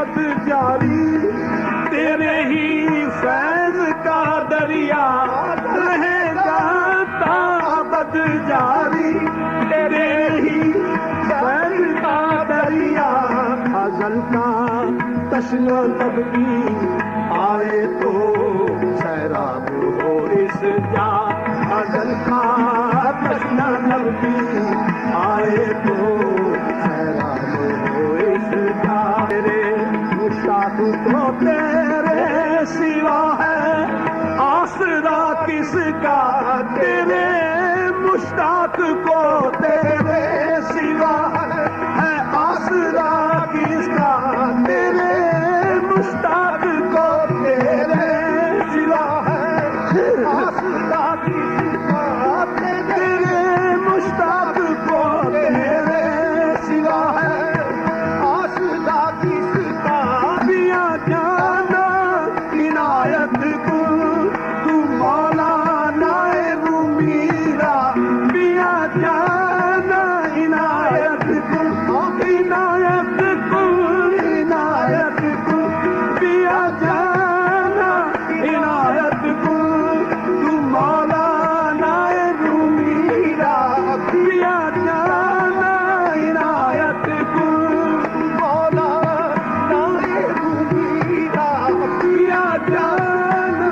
अबद जारी, तेरे ही फैज का दरिया रहेगा ता अबद जारी, तेरे ही फैज का दरिया। गजल का तशना लब भी आए तो सैराब हो इस जा, गजल का तशना लब भी आए तो सैराब हो इस जा। तेरे मुश्ताक को तेरे सिवा है आसरा किसका, तेरे मुश्ताक को तेरे सिवा है आसरा किसका, तेरे मुश्ताक को तेरे सिवा है आसरा किसका, तेरे मुश्ताक को तेरे सिवा है आसरा किसका। पिया जाना इनायत को तू मौलाना रूमीरा, पिया जाना इनायत को इनायत को इनायत को, पिया जाना इनायत को तू मौलाना रूमीरा, पिया जाना इनायत को मौलाना रूमीरा, पिया जाना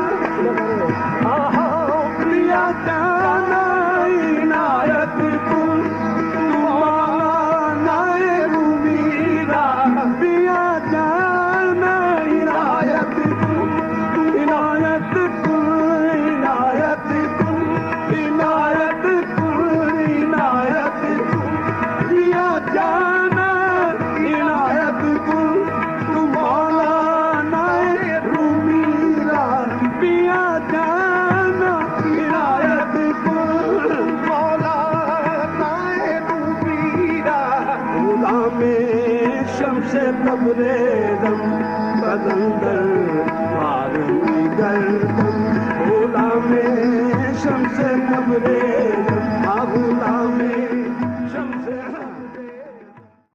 पिया जाना इनायत को तू मौलाना रूमीरा, पिया जाना इनायत को इनायत को इनायत को इनायत को इनायत को, पिया जाना इनायत को तू मौलाना रूमीरा, पिया जाना इनायत को मौलाना रूमीरा। गुलामे शम्से तबरेज़म कलंदर मारूं गर्दन